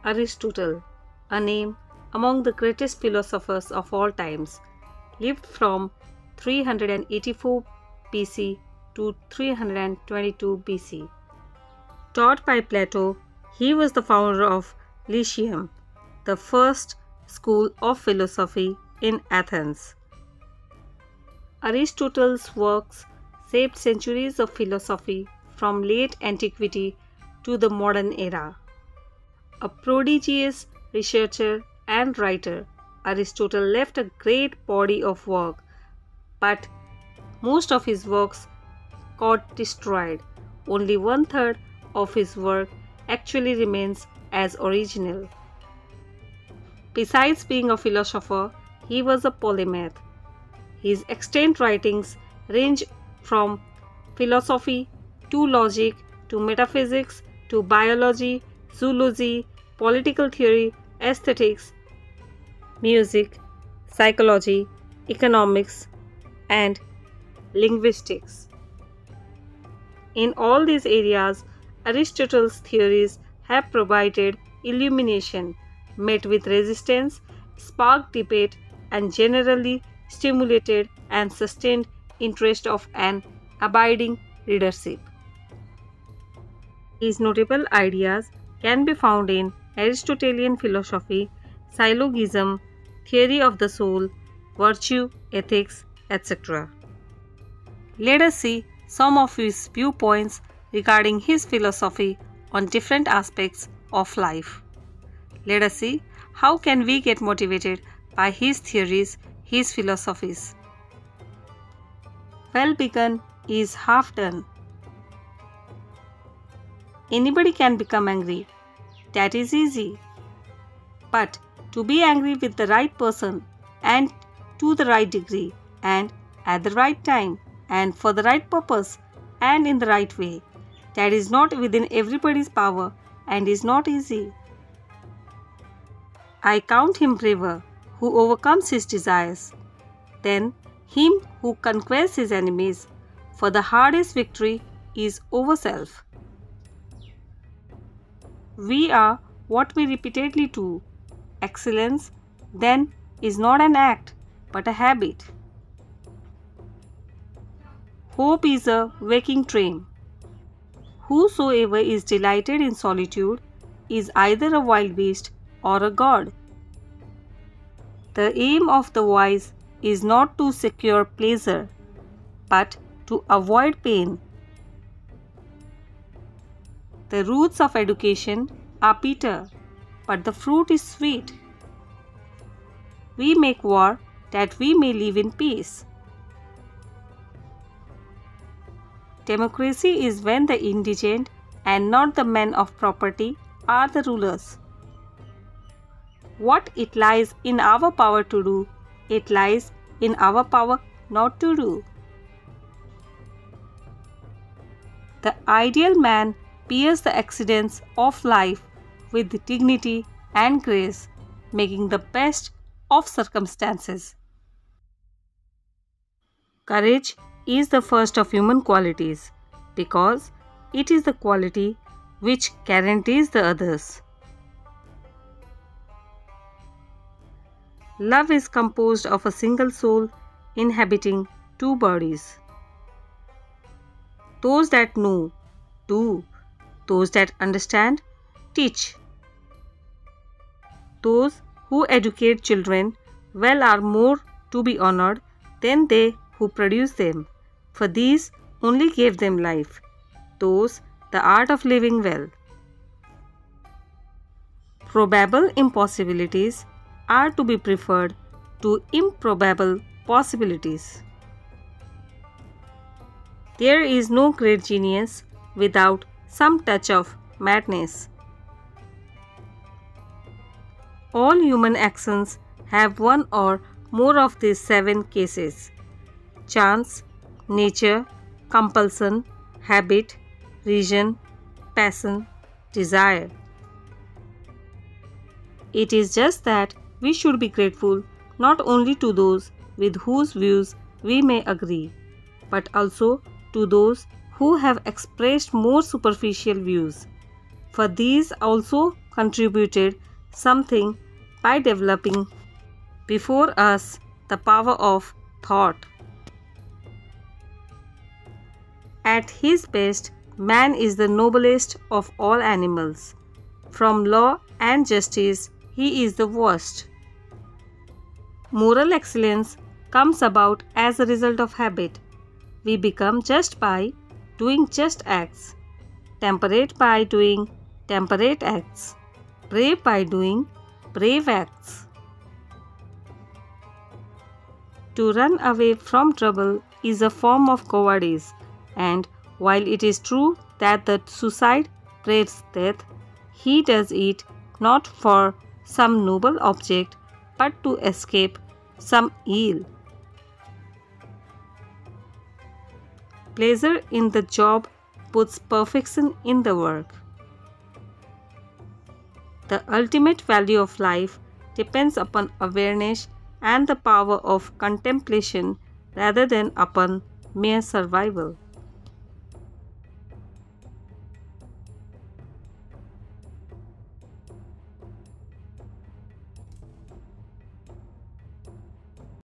Aristotle, a name among the greatest philosophers of all times, lived from 384 BC to 322 BC. Taught by Plato, he was the founder of Lyceum, the first school of philosophy in Athens. Aristotle's works shaped centuries of philosophy from late antiquity to the modern era. A prodigious researcher and writer, Aristotle left a great body of work, but most of his works got destroyed. Only one-third of his work actually remains as original. Besides being a philosopher, he was a polymath. His extant writings range from philosophy to logic to metaphysics to biology, zoology, political theory, aesthetics, music, psychology, economics, and linguistics. In all these areas, Aristotle's theories have provided illumination, met with resistance, sparked debate, and generally stimulated and sustained interest of an abiding readership. These notable ideas can be found in Aristotelian philosophy, syllogism, theory of the soul, virtue, ethics, etc. Let us see some of his viewpoints regarding his philosophy on different aspects of life. Let us see how can we get motivated by his theories, his philosophies. Well begun is half done. Anybody can become angry. That is easy. But to be angry with the right person and to the right degree and at the right time and for the right purpose and in the right way, that is not within everybody's power and is not easy. I count him braver who overcomes his desires than him who conquers his enemies, for the hardest victory is over self. We are what we repeatedly do. Excellence, then, is not an act, but a habit. Hope is a waking train. Whosoever is delighted in solitude is either a wild beast or a god. The aim of the wise is not to secure pleasure, but to avoid pain. The roots of education are bitter, but the fruit is sweet. We make war that we may live in peace. Democracy is when the indigent and not the men of property are the rulers. What it lies in our power to do, it lies in our power not to do. The ideal man bears the accidents of life with dignity and grace, making the best of circumstances. Courage is the first of human qualities because it is the quality which guarantees the others. Love is composed of a single soul inhabiting two bodies. Those that know, do. Those that understand, teach. Those who educate children well are more to be honored than they who produce them, for these only gave them life, those the art of living well. Probable impossibilities are to be preferred to improbable possibilities. There is no great genius without some touch of madness. All human actions have one or more of these 7 cases: chance, nature, compulsion, habit, reason, passion, desire. It is just that we should be grateful not only to those with whose views we may agree, but also to those who have expressed more superficial views, for these also contributed something by developing before us the power of thought. At his best, man is the noblest of all animals. From law and justice, he is the worst. Moral excellence comes about as a result of habit. We become just by doing just acts, temperate by doing temperate acts, brave by doing brave acts. To run away from trouble is a form of cowardice, and while it is true that the suicide prays death, he does it not for some noble object but to escape some ill. Pleasure in the job puts perfection in the work. The ultimate value of life depends upon awareness and the power of contemplation rather than upon mere survival.